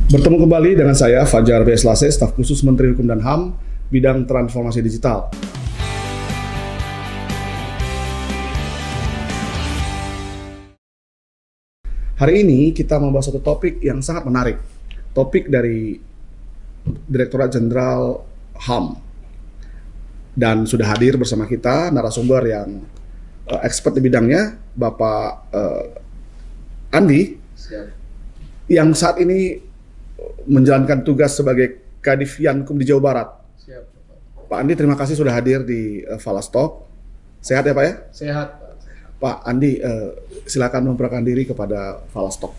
Bertemu kembali dengan saya, Fajar B. Slase, staf khusus Menteri Hukum dan HAM, bidang transformasi digital. Hari ini kita membahas satu topik yang sangat menarik. Topik dari Direktorat Jenderal HAM. Dan sudah hadir bersama kita narasumber yang expert di bidangnya, Bapak Andi, yang saat ini menjalankan tugas sebagai Kadif Yankum di Jawa Barat. Siap, Pak Andi, terima kasih sudah hadir di Falastalk. Sehat ya Pak ya? Sehat, Pak. Pak Andi, silakan memperkenalkan diri kepada Falastalk.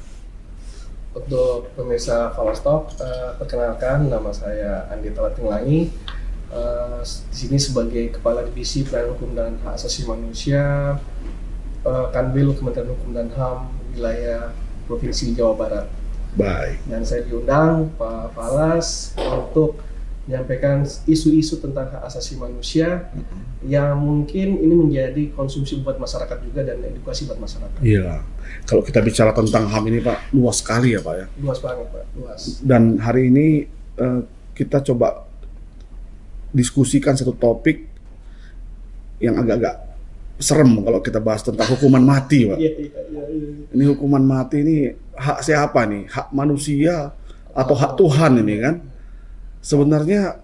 Untuk pemirsa Falastalk, perkenalkan nama saya Andi Talatinglangi. Di sini sebagai Kepala Divisi Pelayanan Hukum dan Hak Asasi Manusia, Kanwil Kementerian Hukum dan HAM wilayah Provinsi Jawa Barat. Baik. Dan saya diundang Pak Falas untuk menyampaikan isu-isu tentang hak asasi manusia yang mungkin ini menjadi konsumsi buat masyarakat juga dan edukasi buat masyarakat. Iya. Kalau kita bicara tentang HAM ini Pak, luas sekali ya Pak ya. Luas banget Pak, luas. Dan hari ini kita coba diskusikan satu topik yang agak-agak serem kalau kita bahas tentang hukuman mati Pak. Iya. Ini hukuman mati ini hak siapa nih? Hak manusia atau hak Tuhan ini kan? Sebenarnya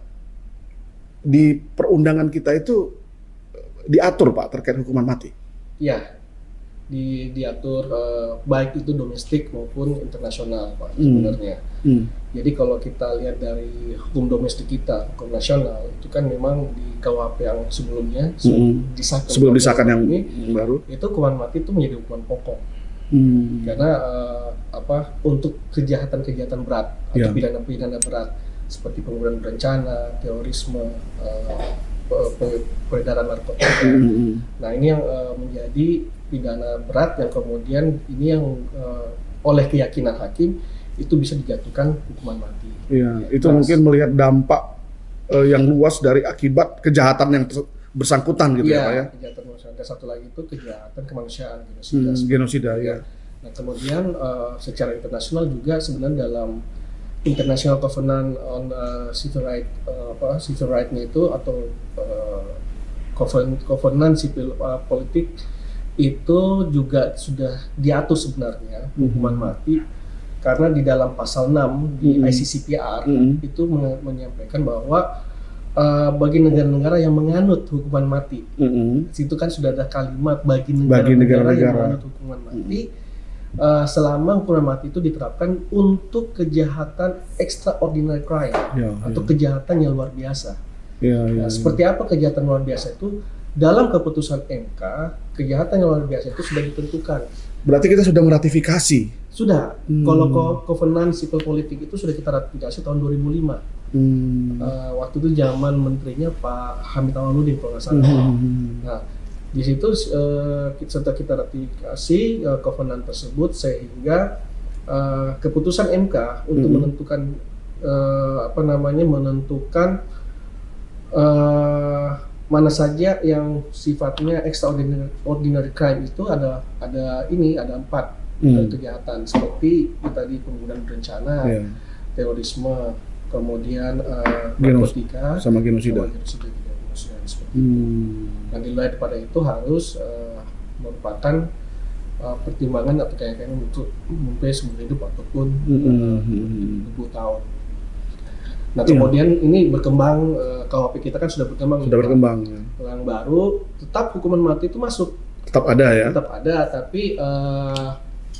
di perundangan kita itu diatur Pak terkait hukuman mati. Iya, diatur baik itu domestik maupun internasional Pak sebenarnya. Jadi kalau kita lihat dari hukum domestik kita, hukum nasional itu kan memang di KUHP yang sebelumnya sebelum disahkan yang baru itu hukuman mati itu menjadi hukuman pokok. Karena untuk kejahatan-kejahatan berat atau pidana-pidana berat seperti pembunuhan berencana, terorisme, peredaran narkotika. Nah ini yang menjadi pidana berat yang kemudian ini yang oleh keyakinan hakim itu bisa dijatuhkan hukuman mati. Iya, itu mungkin melihat dampak yang luas dari akibat kejahatan yang bersangkutan gitu ya Pak ya. Kejahatan kemanusiaan. Dan satu lagi itu kejahatan kemanusiaan, genosida ya. Nah kemudian secara internasional juga sebenarnya dalam International Covenant on Civil Right-nya itu atau Covenant Sipil Politik itu juga sudah diatur sebenarnya hukuman mati karena di dalam pasal 6 di ICCPR itu menyampaikan bahwa bagi negara-negara yang menganut hukuman mati, situ kan sudah ada kalimat bagi negara-negara yang menganut hukuman mati, selama hukuman mati itu diterapkan untuk kejahatan extraordinary crime atau kejahatan yang luar biasa. Seperti apa kejahatan luar biasa itu? Dalam keputusan MK, kejahatan yang luar biasa itu sudah ditentukan. Berarti kita sudah meratifikasi? Sudah. Kalau Covenant Sipil Politik itu sudah kita ratifikasi tahun 2005. Waktu itu zaman menterinya Pak Hamid Awaludin kalau nggak salah. Nah, di situ setelah kita ratifikasi Covenant tersebut sehingga keputusan MK untuk menentukan mana saja yang sifatnya extraordinary crime itu ada 4 kejahatan seperti tadi pembunuhan berencana, terorisme, kemudian narkotika sama genosida. Dan di luar daripada itu harus merupakan pertimbangan atau kayak untuk mempunyai seumur hidup ataupun 20 tahun. Nah kemudian ini berkembang, KUHP kita kan sudah berkembang. Yang baru tetap hukuman mati itu masuk. Tetap ada ya? Tetap ada, tapi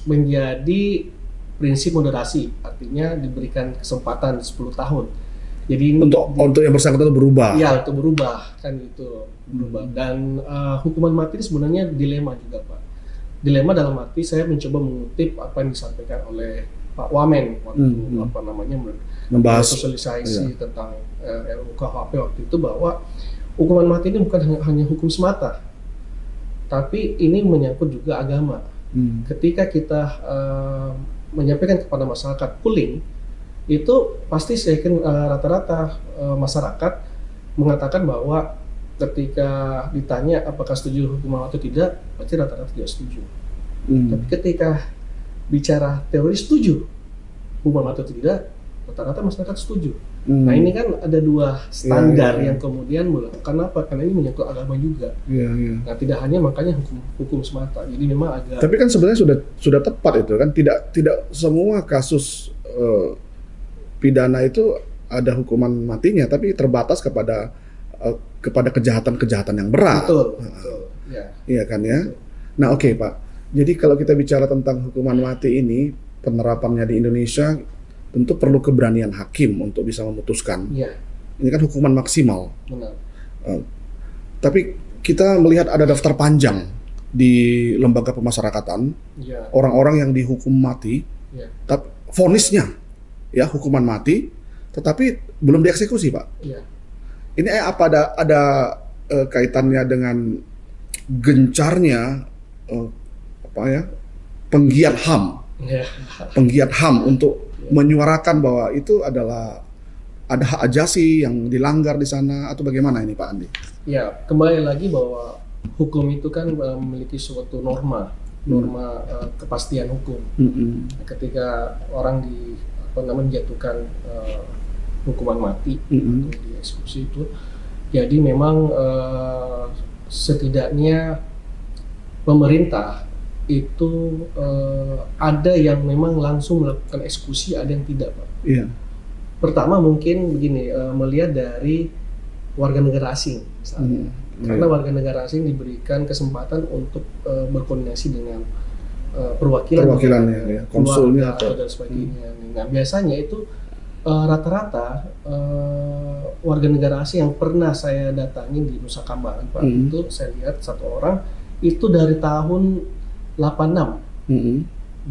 menjadi prinsip moderasi, artinya diberikan kesempatan 10 tahun. Jadi untuk yang bersangkutan itu berubah. Iya, itu berubah kan itu berubah. Dan hukuman mati ini sebenarnya dilema juga Pak. Dilema dalam arti saya mencoba mengutip apa yang disampaikan oleh Pak Wamen waktu membahas sosialisasi tentang RUU KUHP waktu itu, bahwa hukuman mati ini bukan hanya hukum semata, tapi ini menyangkut juga agama. Ketika kita menyampaikan kepada masyarakat pooling, itu pasti saya yakin rata-rata masyarakat mengatakan bahwa ketika ditanya apakah setuju hukuman mati atau tidak, pasti rata-rata tidak setuju. Tapi ketika bicara teroris setuju, hukuman mati atau tidak, rata-rata masyarakat setuju. Nah ini kan ada dua standar yang kemudian melakukan apa? Karena ini menyangkut agama juga. Nah tidak hanya makanya hukum semata. Jadi memang agak. Tapi kan sebenarnya sudah tepat itu kan, tidak semua kasus pidana itu ada hukuman matinya, tapi terbatas kepada kejahatan-kejahatan yang berat. Betul. Iya kan ya. Betul. Nah oke, Pak. Jadi kalau kita bicara tentang hukuman mati ini, penerapannya di Indonesia tentu perlu keberanian hakim untuk bisa memutuskan. Ini kan hukuman maksimal. Benar. Tapi kita melihat ada daftar panjang di lembaga pemasyarakatan, orang-orang yang dihukum mati, tapi vonisnya ya hukuman mati, tetapi belum dieksekusi, Pak. Ini apa ada kaitannya dengan gencarnya penggiat HAM, penggiat HAM untuk menyuarakan bahwa itu adalah ada hak ajasi yang dilanggar di sana, atau bagaimana ini Pak Andi? Ya, kembali lagi bahwa hukum itu kan memiliki suatu norma kepastian hukum. Ketika orang dijatuhkan hukuman mati atau dieksekusi itu, jadi memang setidaknya pemerintah itu ada yang memang langsung melakukan eksekusi, ada yang tidak, Pak. Pertama mungkin begini, melihat dari warga negara asing misalnya. Karena warga negara asing diberikan kesempatan untuk berkoordinasi dengan perwakilannya, konsulnya dan sebagainya. Nah biasanya itu rata-rata warga negara asing yang pernah saya datangi di Nusa Kambangan, Pak, itu saya lihat satu orang itu dari tahun 86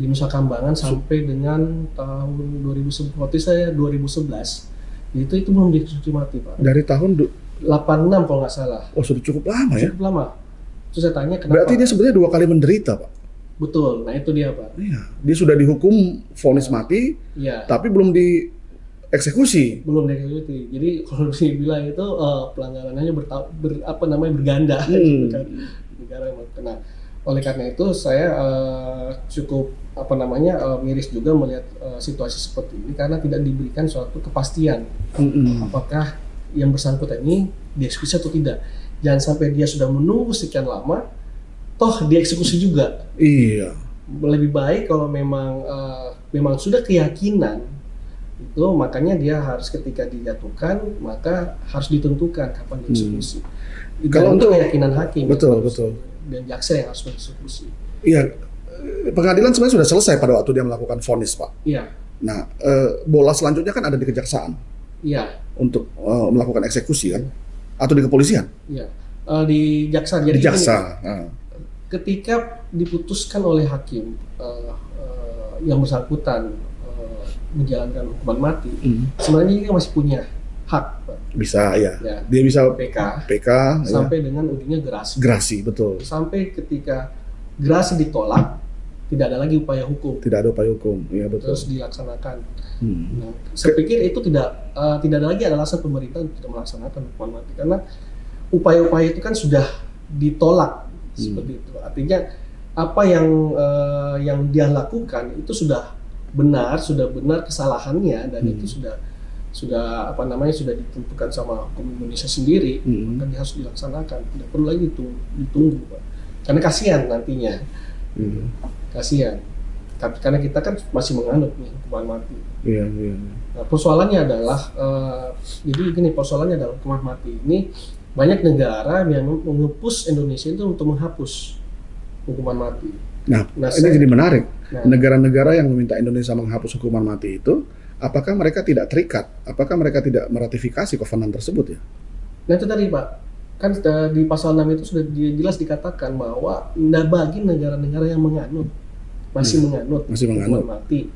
di Nusa Kambangan sampai dengan tahun 2011. Waktu saya 2011 itu belum dieksekusi mati, Pak. Dari tahun 86 kalau nggak salah. Oh, sudah cukup lama ya? Cukup lama. Terus saya tanya kenapa. Berarti dia sebenarnya 2 kali menderita, Pak. Betul. Nah itu dia, Pak. Iya. Dia sudah dihukum vonis mati, tapi belum dieksekusi. Belum dieksekusi. Jadi kalau dibilang itu pelanggarannya berganda. Gitu kan. Negara yang kena. Oleh karena itu saya cukup miris juga melihat situasi seperti ini karena tidak diberikan suatu kepastian apakah yang bersangkutan ini dieksekusi atau tidak. Jangan sampai dia sudah menunggu sekian lama, toh dieksekusi juga. Iya. Lebih baik kalau memang sudah keyakinan itu, makanya dia harus ketika dijatuhkan maka harus ditentukan kapan dieksekusi. Kalau untuk keyakinan hakim. Betul. Dan jaksa yang harus mengeksekusi. Iya, pengadilan sebenarnya sudah selesai pada waktu dia melakukan vonis, Pak. Iya. Nah, bola selanjutnya kan ada di kejaksaan. Iya. Untuk melakukan eksekusi kan, atau di kepolisian. Iya. Di jaksa. Jadi di jaksa. Ketika diputuskan oleh hakim yang bersangkutan menjalankan hukuman mati, sebenarnya dia masih punya hak, Pak. Bisa ya. Dia bisa PK sampai dengan ujungnya gerasi. Gerasi, betul. Sampai ketika gerasi ditolak, tidak ada lagi upaya hukum. Tidak ada upaya hukum, ya betul. Terus dilaksanakan. Nah, saya pikir itu tidak ada lagi alasan pemerintah untuk tidak melaksanakan hukuman mati karena upaya-upaya itu kan sudah ditolak seperti itu. Artinya apa yang dia lakukan itu sudah benar kesalahannya dan itu sudah ditentukan sama hukum Indonesia sendiri, maka dia harus dilaksanakan, tidak perlu lagi ditunggu, Pak. Karena kasihan nantinya, kasihan. Karena kita kan masih menganut nih hukuman mati. Iya. Nah, persoalannya adalah, persoalannya adalah hukuman mati ini banyak negara yang mengepus Indonesia itu untuk menghapus hukuman mati. Nah ini jadi menarik. Negara-negara yang meminta Indonesia menghapus hukuman mati itu, apakah mereka tidak terikat? Apakah mereka tidak meratifikasi kovenan tersebut ya? Nah itu tadi, Pak, kan di pasal 6 itu sudah jelas dikatakan bahwa bagi negara-negara yang masih menganut hukuman mati,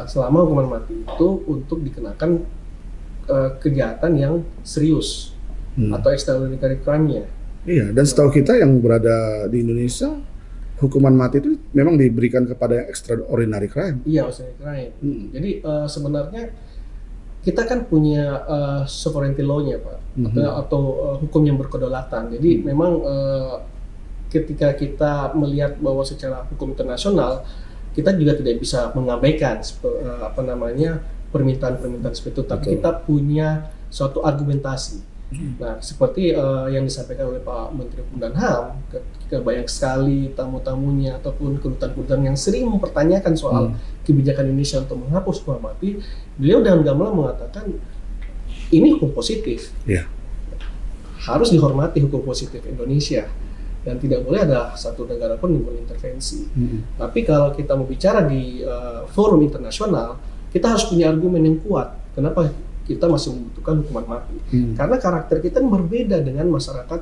selama hukuman mati itu untuk dikenakan kejahatan yang serius atau extraordinary crime-nya. Iya, dan setahu kita yang berada di Indonesia, hukuman mati itu memang diberikan kepada yang extraordinary crime. Iya, extraordinary crime. Jadi sebenarnya kita kan punya sovereignty law-nya, Pak, atau hukum yang berkedaulatan. Jadi memang ketika kita melihat bahwa secara hukum internasional kita juga tidak bisa mengabaikan permintaan-permintaan seperti itu, tapi Betul. kita punya suatu argumentasi. Nah, seperti yang disampaikan oleh Pak Menteri Hukum dan HAM, ketika banyak sekali tamu-tamunya ataupun kedutaan-kedutaan yang sering mempertanyakan soal kebijakan Indonesia untuk menghapus hukuman mati, beliau dengan gamblang mengatakan ini hukum positif. Iya. Harus dihormati hukum positif Indonesia dan tidak boleh ada satu negara pun yang berintervensi. Tapi kalau kita mau bicara di forum internasional, kita harus punya argumen yang kuat. Kenapa kita masih membutuhkan hukuman mati? Karena karakter kita berbeda dengan masyarakat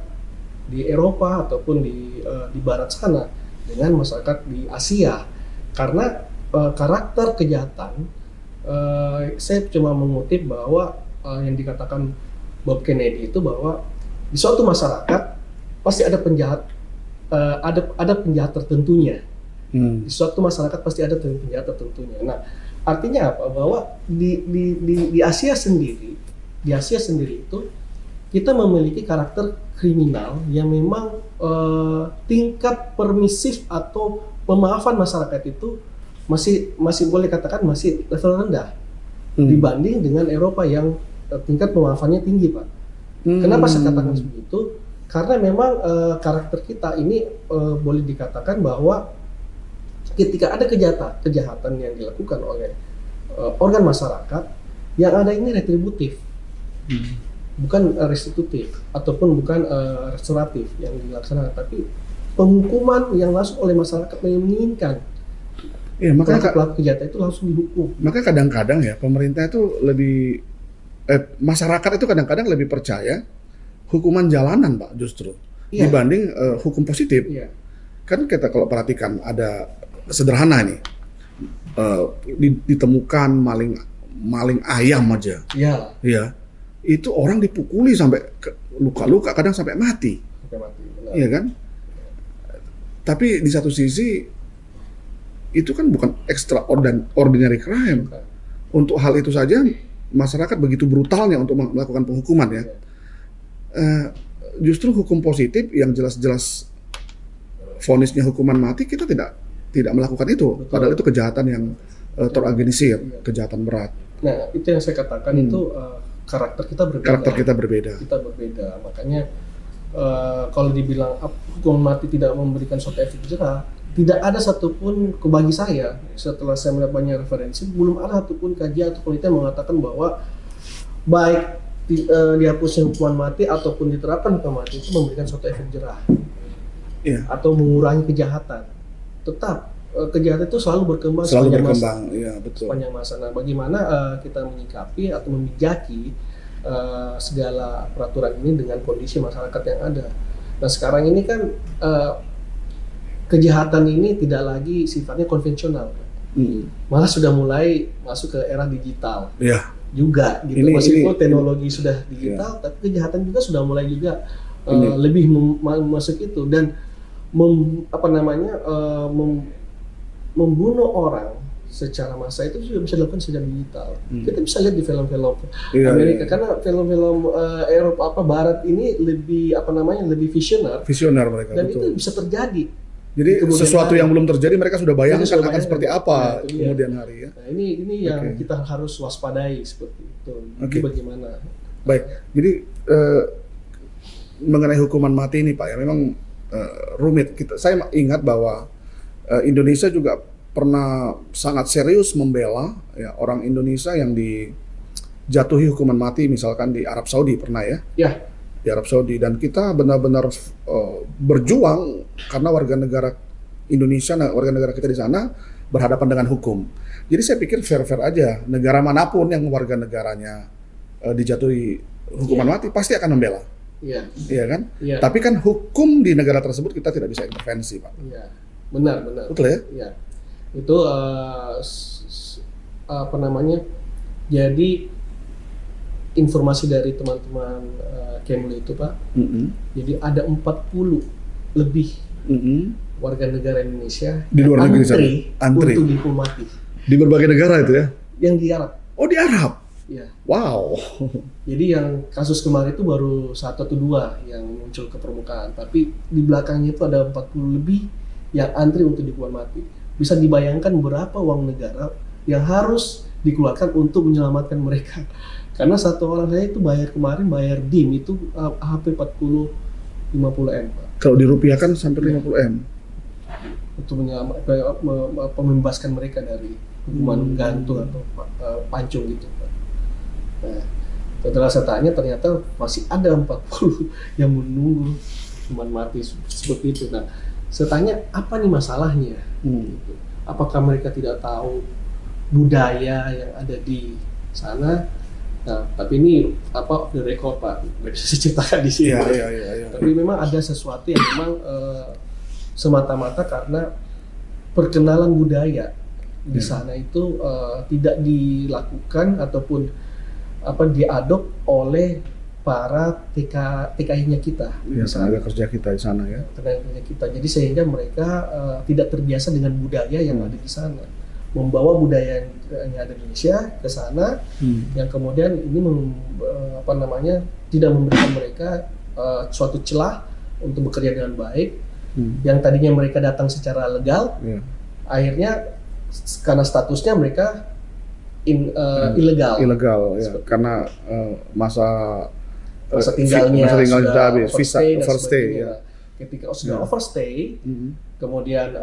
di Eropa ataupun di Barat sana, dengan masyarakat di Asia. Karena karakter kejahatan, saya cuma mengutip bahwa yang dikatakan Bob Kennedy itu bahwa di suatu masyarakat pasti ada penjahat, ada penjahat tertentunya. Di suatu masyarakat pasti ada penjahat tertentunya. Nah, artinya apa? Bahwa di Asia sendiri, itu kita memiliki karakter kriminal yang memang tingkat permisif atau pemaafan masyarakat itu masih boleh katakan masih level rendah dibanding dengan Eropa yang tingkat pemaafannya tinggi, Pak. Kenapa saya katakan seperti itu? Karena memang karakter kita ini boleh dikatakan bahwa ketika ada kejahatan yang dilakukan oleh organ masyarakat, yang ada ini retributif, bukan restitutif ataupun bukan restoratif yang dilaksanakan, tapi penghukuman yang langsung oleh masyarakat yang menginginkan. Iya, makanya pelaku kejahatan itu langsung dihukum. Makanya kadang-kadang ya pemerintah itu lebih masyarakat itu kadang-kadang lebih percaya hukuman jalanan, Pak, justru dibanding hukum positif. Kan kita kalau perhatikan ada sederhana nih, ditemukan maling ayam aja, ya itu orang dipukuli sampai luka-luka, kadang sampai mati, iya kan? Tapi di satu sisi itu kan bukan extraordinary crime. Untuk hal itu saja masyarakat begitu brutalnya untuk melakukan penghukuman ya. Justru hukum positif yang jelas-jelas vonisnya hukuman mati, kita tidak melakukan itu. Padahal itu kejahatan yang terorganisir, kejahatan berat. Nah, itu yang saya katakan itu karakter kita berbeda. Kita berbeda. Makanya kalau dibilang hukuman mati tidak memberikan suatu efek jerah, tidak ada satupun, bagi saya setelah saya melihat banyak referensi, belum ada satupun kajian atau penelitian yang mengatakan bahwa baik dihapusnya hukuman mati ataupun diterapkan hukuman mati itu memberikan suatu efek jerah atau mengurangi kejahatan. Tetap kejahatan itu selalu berkembang sepanjang masa. Ya, betul. Sepanjang masa. Nah, bagaimana kita menyikapi atau memijaki segala peraturan ini dengan kondisi masyarakat yang ada. Nah, sekarang ini kan kejahatan ini tidak lagi sifatnya konvensional, malah sudah mulai masuk ke era digital juga gitu. Meskipun teknologi sudah digital, tapi kejahatan juga sudah mulai juga lebih masuk itu dan membunuh orang secara massa itu juga bisa dilakukan secara digital. Kita bisa lihat di film-film Amerika, karena film-film Eropa Barat ini lebih lebih visioner mereka, dan betul. Itu bisa terjadi. Jadi sesuatu yang belum terjadi mereka sudah bayangkan akan seperti apa kemudian hari ya. Nah, ini yang kita harus waspadai seperti itu. Jadi bagaimana? Baik. Jadi mengenai hukuman mati ini, Pak, ya memang rumit. Saya ingat bahwa Indonesia juga pernah sangat serius membela ya orang Indonesia yang dijatuhi hukuman mati, misalkan di Arab Saudi pernah ya. Di Arab Saudi, dan kita benar-benar berjuang karena warga negara Indonesia, warga negara kita di sana berhadapan dengan hukum. Jadi saya pikir fair-fair aja, negara manapun yang warga negaranya dijatuhi hukuman mati pasti akan membela. Iya kan? Tapi kan hukum di negara tersebut kita tidak bisa intervensi, Pak. Benar. Betul ya? Itu jadi informasi dari teman-teman Kemlu itu, Pak. Jadi ada 40 lebih warga negara Indonesia di luar negeri antri untuk dihukum mati di berbagai negara itu ya. Yang di Arab. Oh, di Arab. Iya. Wow. Jadi yang kasus kemarin itu baru 1 atau 2 yang muncul ke permukaan, tapi di belakangnya itu ada 40 lebih yang antri untuk dihukum mati. Bisa dibayangkan berapa uang negara yang harus dikeluarkan untuk menyelamatkan mereka. Karena satu orang saya itu kemarin bayar DIM itu HP 50 M, Pak. Kalau dirupiahkan sampai 50 M. Untuk membebaskan mereka dari hukuman gantung atau pancung gitu, Pak. Nah, setelah saya tanya ternyata masih ada 40 yang menunggu hukuman mati seperti itu. Nah, saya tanya apa nih masalahnya? Gitu. Apakah mereka tidak tahu budaya yang ada di sana? Nah, tapi ini off the record, Pak, nggak bisa saya ceritakan di sini. Iya. Tapi memang ada sesuatu yang memang semata-mata karena perkenalan budaya di sana itu tidak dilakukan ataupun diadop oleh para TKI-nya kita. Ya, tenaga kerja kita di sana ya. Tenaga kerja kita. Jadi sehingga mereka tidak terbiasa dengan budaya yang ada di sana. Membawa budaya yang ada di Indonesia ke sana, yang kemudian ini tidak memberikan mereka suatu celah untuk bekerja dengan baik. Yang tadinya mereka datang secara legal, akhirnya karena statusnya mereka ilegal ya, karena masa tinggalnya sudah habis, visa overstay ya. Ketika sudah overstay, kemudian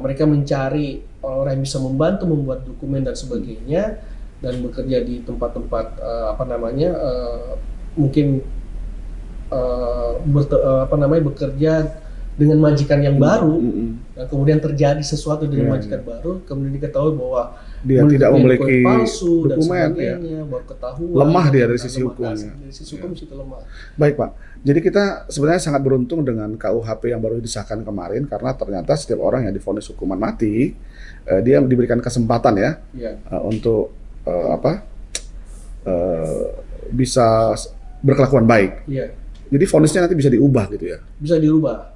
mereka mencari orang yang bisa membantu membuat dokumen dan sebagainya, dan bekerja di tempat-tempat mungkin bekerja dengan majikan yang baru, dan kemudian terjadi sesuatu dengan majikan baru, kemudian diketahui bahwa dia tidak memiliki palsu dan dokumen, sebagainya, baru ketahuan. Lemah dia dari sisi hukumnya. Dari sisi hukum situ lemah. Baik, Pak. Jadi kita sebenarnya sangat beruntung dengan KUHP yang baru disahkan kemarin, karena ternyata setiap orang yang divonis hukuman mati, dia diberikan kesempatan untuk bisa berkelakuan baik. Jadi vonisnya nanti bisa diubah gitu ya? Bisa dirubah.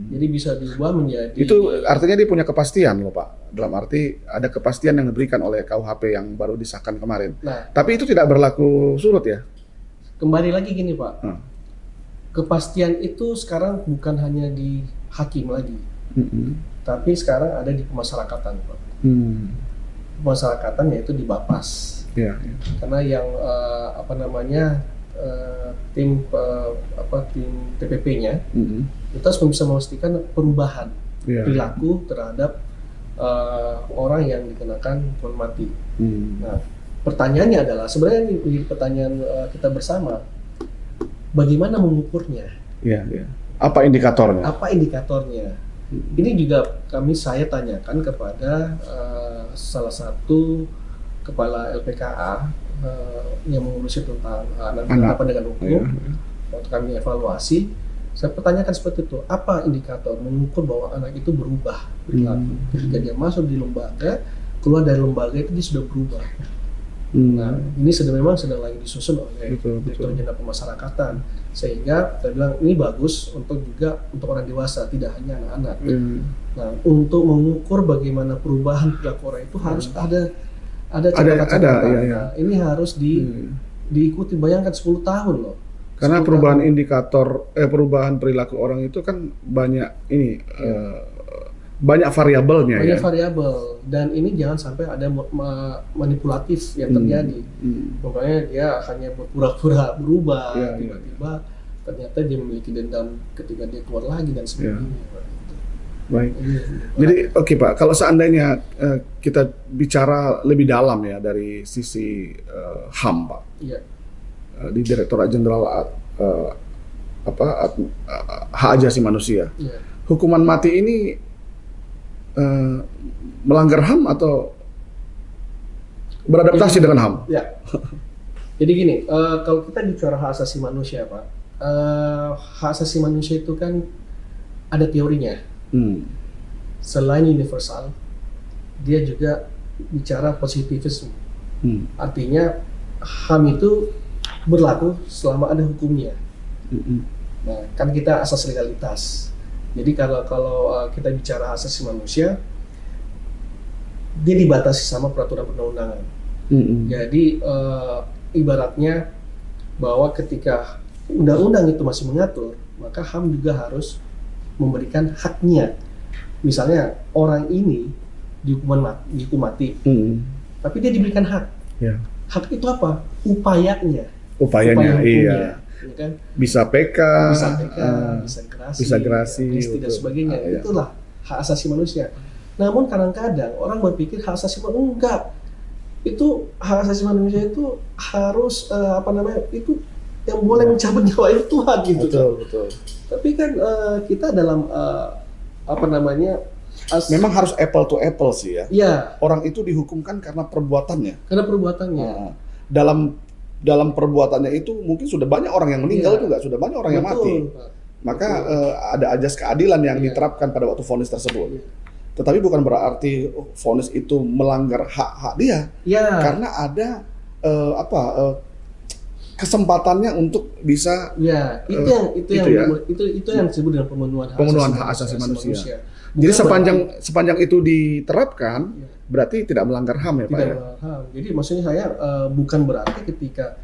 Jadi bisa diubah menjadi... Itu artinya dia punya kepastian loh, Pak. Dalam arti ada kepastian yang diberikan oleh KUHP yang baru disahkan kemarin. Nah, tapi itu tidak berlaku surut ya? Kembali lagi gini, Pak. Kepastian itu sekarang bukan hanya di hakim lagi. Tapi sekarang ada di pemasyarakatan, Pak. Pemasyarakatan yaitu di Bapas. Karena yang tim TPP-nya kita harus bisa memastikan perubahan perilaku terhadap orang yang dikenakan hukuman mati. Nah, pertanyaannya adalah sebenarnya ini pertanyaan kita bersama, bagaimana mengukurnya? Apa indikatornya? Ini juga saya tanyakan kepada salah satu kepala LPKA yang mengurusi tentang anak dengan hukum. Waktu kami evaluasi, saya pertanyakan seperti itu, apa indikator mengukur bahwa anak itu berubah perilaku ketika dia masuk di lembaga, keluar dari lembaga itu dia sudah berubah. Nah, ini memang sedang lagi disusun oleh Direktur Jenderal Pemasyarakatan, sehingga saya bilang ini bagus untuk orang dewasa, tidak hanya anak-anak. Nah, untuk mengukur bagaimana perubahan perilaku orang itu harus ada catatan. Nah, ini harus diikuti. Bayangkan 10 tahun loh. Karena perubahan perilaku orang itu kan banyak banyak variabelnya. Banyak variabel, dan ini jangan sampai ada manipulatif yang terjadi. Makanya dia hanya berpura-pura berubah, tiba-tiba ternyata dia memiliki dendam ketika dia keluar lagi dan sebagainya. Baik. Jadi oke, Pak, kalau seandainya kita bicara lebih dalam ya dari sisi HAM, Pak, di Direktorat Jenderal Hak Asasi Manusia, hukuman mati ini melanggar HAM atau beradaptasi dengan HAM? Jadi gini, kalau kita bicara hak asasi manusia, Pak, hak asasi manusia itu kan ada teorinya. Selain universal, dia juga bicara positivisme. Artinya HAM itu berlaku selama ada hukumnya. Nah, kan kita asas legalitas. Jadi kalau kita bicara hak asasi manusia, dia dibatasi sama peraturan perundang-undangan. Jadi ibaratnya bahwa ketika undang-undang itu masih mengatur, maka HAM juga harus memberikan haknya. Misalnya orang ini dihukum mati. Hmm. Tapi dia diberikan hak. Ya. Hak itu apa? Upayanya. Upayanya, Upaya iya. Ya kan? Bisa PK, Bisa PK, bisa gerasi, amnesti dan betul. sebagainya. Iya. Itulah hak asasi manusia. Namun kadang-kadang orang berpikir hak asasi manusia enggak. Itu hak asasi manusia itu harus itu yang boleh mencabut nyawa itu Tuhan gitu. Betul, betul. Tapi kan kita dalam Memang harus apple to apple sih ya. Iya, Orang itu dihukumkan karena perbuatannya. karena perbuatannya. Nah, dalam perbuatannya itu mungkin sudah banyak orang yang meninggal Iya. juga, sudah banyak orang yang mati. Pak. Maka Betul. ada ajas keadilan yang Iya. diterapkan pada waktu vonis tersebut. Iya. Tetapi bukan berarti vonis itu melanggar hak-hak dia, Ya, karena ada kesempatannya untuk bisa ya, itu yang disebut dengan pemenuhan hak asasi manusia. Bukan Jadi sepanjang itu diterapkan, Iya. berarti tidak melanggar HAM ya Pak tidak ya? berhak. Jadi maksudnya saya bukan berarti ketika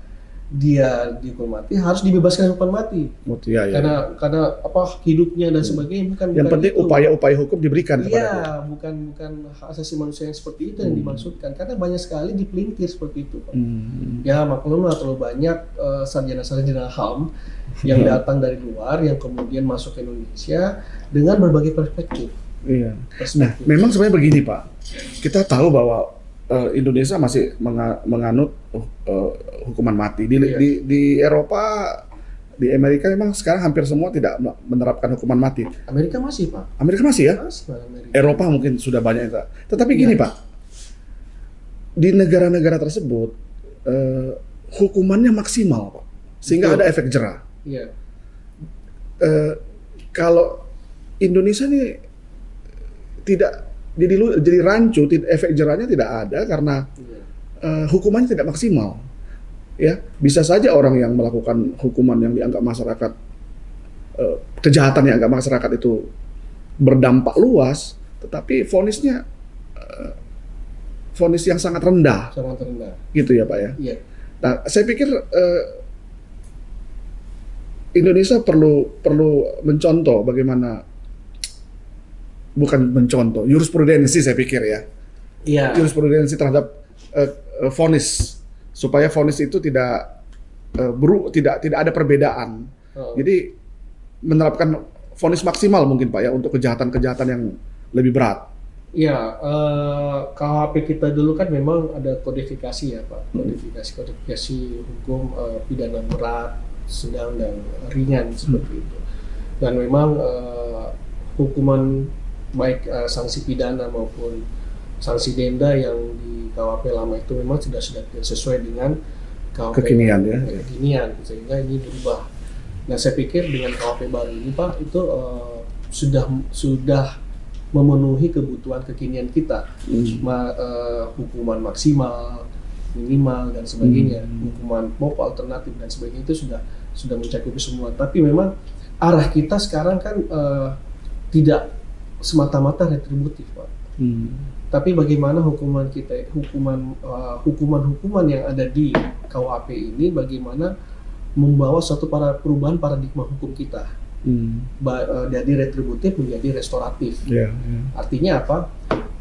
dia dihukum mati harus dibebaskan hukuman mati. Ya, ya. Karena hidupnya dan sebagainya bukan. Yang penting itu. upaya-upaya hukum diberikan kepada dia. Iya, bukan hak asasi manusia yang seperti itu yang dimaksudkan. Karena banyak sekali dipelintir seperti itu, Pak. Ya maklumlah terlalu banyak sarjana-sarjana HAM yang datang dari luar yang kemudian masuk ke Indonesia dengan berbagai perspektif. Iya. Nah, memang sebenarnya begini Pak, kita tahu bahwa Indonesia masih menganut hukuman mati. Iya. Di Eropa, di Amerika memang sekarang hampir semua tidak menerapkan hukuman mati. Amerika masih, Pak. Amerika masih ya? Masih, Pak, Amerika. Eropa mungkin sudah banyak itu. Tetapi gini Iya. Pak, di negara-negara tersebut hukumannya maksimal Pak, sehingga Betul. ada efek jera. Iya. Kalau Indonesia ini tidak jadi rancu, efek jerahnya tidak ada karena Iya. hukumannya tidak maksimal. Ya, bisa saja orang yang melakukan hukuman yang dianggap masyarakat kejahatan yang dianggap masyarakat itu berdampak luas, tetapi vonisnya vonis yang sangat rendah, Sangat rendah. gitu ya Pak ya. Iya. Nah, saya pikir Indonesia perlu mencontoh bagaimana, bukan mencontoh, jurisprudensi saya pikir ya. Iya. Jurisprudensi terhadap vonis, supaya vonis itu tidak tidak ada perbedaan. Oh. Jadi menerapkan vonis maksimal mungkin Pak ya untuk kejahatan-kejahatan yang lebih berat. Iya, KUHP kita dulu kan memang ada kodifikasi ya Pak, kodifikasi hukum pidana berat, sedang dan ringan seperti itu. Dan memang hukuman baik sanksi pidana maupun sanksi denda yang di KUHP lama itu memang sudah sesuai dengan KUHP Kekinian ya. kekinian, sehingga ini berubah. Nah saya pikir dengan KUHP baru ini Pak itu sudah memenuhi kebutuhan kekinian kita, hukuman maksimal, minimal dan sebagainya, hukuman pokok, alternatif dan sebagainya itu sudah mencakupi semua. Tapi memang arah kita sekarang kan tidak semata-mata retributif, Pak. Tapi bagaimana hukuman kita, hukuman yang ada di KUHP ini, bagaimana membawa suatu perubahan paradigma hukum kita. Dari retributif menjadi restoratif. Artinya apa?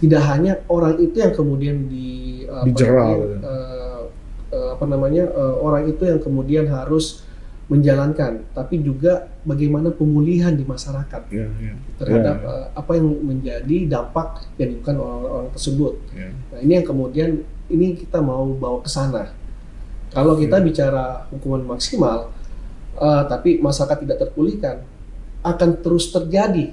Tidak hanya orang itu yang kemudian dijeral, orang itu yang kemudian harus menjalankan, tapi juga bagaimana pemulihan di masyarakat terhadap apa yang menjadi dampak yang dilakukan orang tersebut. Nah ini yang kemudian ini kita mau bawa ke sana. Kalau kita bicara hukuman maksimal, tapi masyarakat tidak terpulihkan, akan terus terjadi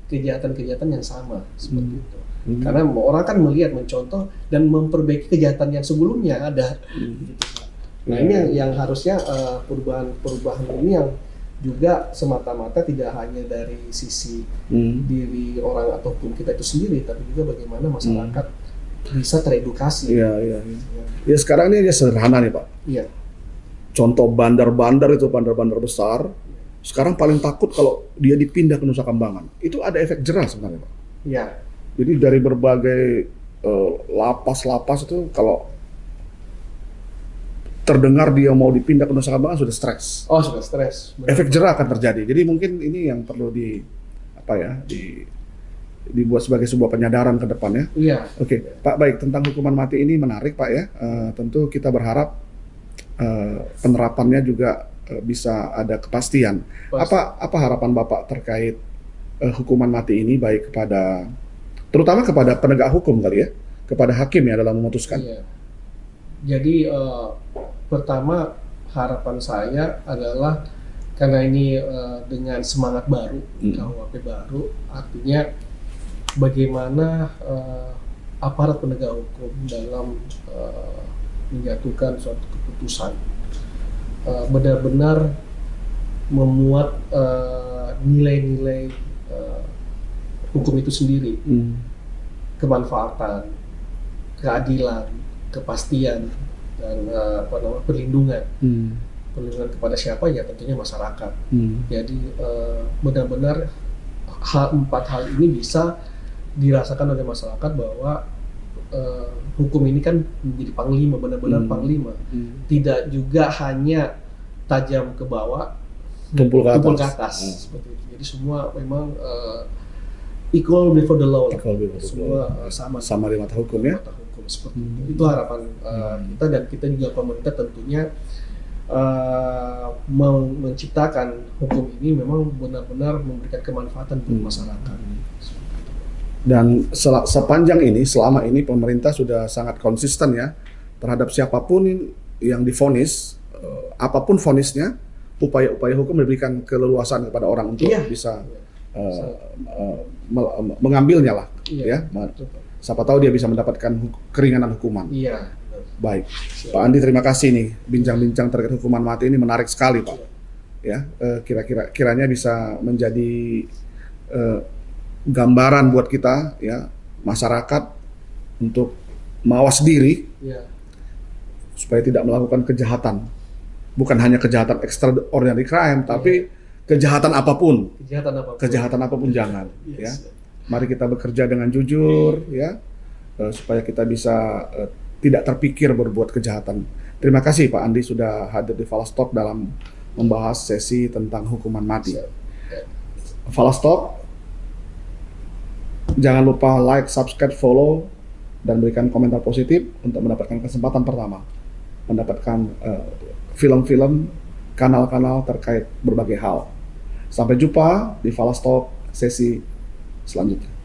kejahatan-kejahatan yang sama seperti itu. Karena orang kan melihat, mencontoh dan memperbaiki kejahatan yang sebelumnya ada. Nah ini yang harusnya perubahan ini yang juga semata-mata tidak hanya dari sisi diri orang ataupun kita itu sendiri, tapi juga bagaimana masyarakat bisa teredukasi. Ya sekarang ini sederhana nih Pak. Iya. Contoh bandar-bandar besar, sekarang paling takut kalau dia dipindah ke Nusa Kambangan. Itu ada efek jerah sebenarnya Pak. Iya. Jadi dari berbagai lapas-lapas itu kalau terdengar dia mau dipindah ke Nusa Kambangan sudah stres. Oh sudah stres. Efek jerah akan terjadi. Jadi mungkin ini yang perlu dibuat sebagai sebuah penyadaran ke depannya. Iya. Oke, Pak, baik, tentang hukuman mati ini menarik Pak ya. Tentu kita berharap penerapannya juga bisa ada kepastian. Pasti. Apa harapan Bapak terkait hukuman mati ini, baik terutama kepada penegak hukum kali ya, kepada hakim ya dalam memutuskan. Iya. Jadi pertama harapan saya adalah karena ini dengan semangat baru, KUHP baru, artinya bagaimana aparat penegak hukum dalam menjatuhkan suatu keputusan benar-benar memuat nilai-nilai hukum itu sendiri, kemanfaatan, keadilan, kepastian, dan perlindungan. Perlindungan kepada siapa? Ya tentunya masyarakat. Jadi benar-benar empat hal ini bisa dirasakan oleh masyarakat bahwa hukum ini kan menjadi panglima, benar-benar panglima. Tidak juga hanya tajam ke bawah, tumpul ke atas. Seperti itu. Jadi semua memang equal before the law. Semua sama di mata hukum ya. Mata hukum seperti itu. Itu harapan kita, dan kita juga pemerintah tentunya menciptakan hukum ini memang benar-benar memberikan kemanfaatan untuk masyarakat. Dan sepanjang ini, selama ini pemerintah sudah sangat konsisten ya terhadap siapapun yang divonis, apapun vonisnya, upaya-upaya hukum memberikan keleluasan kepada orang untuk bisa mengambilnya lah, ya. Siapa tahu dia bisa mendapatkan keringanan hukuman. Iya. Baik, Pak Andi, terima kasih nih, bincang-bincang terkait hukuman mati ini menarik sekali Pak. Ya, kiranya bisa menjadi gambaran buat kita ya, masyarakat, untuk mawas diri supaya tidak melakukan kejahatan. Bukan hanya kejahatan extraordinary crime, tapi kejahatan apapun. Kejahatan apapun jangan. Ya, mari kita bekerja dengan jujur ya, supaya kita bisa tidak terpikir berbuat kejahatan. Terima kasih Pak Andi sudah hadir di Falastalk dalam membahas sesi tentang hukuman mati. Falastalk, jangan lupa like, subscribe, follow, dan berikan komentar positif untuk mendapatkan kesempatan pertama mendapatkan film-film, kanal-kanal terkait berbagai hal. Sampai jumpa di Falastalk sesi selanjutnya.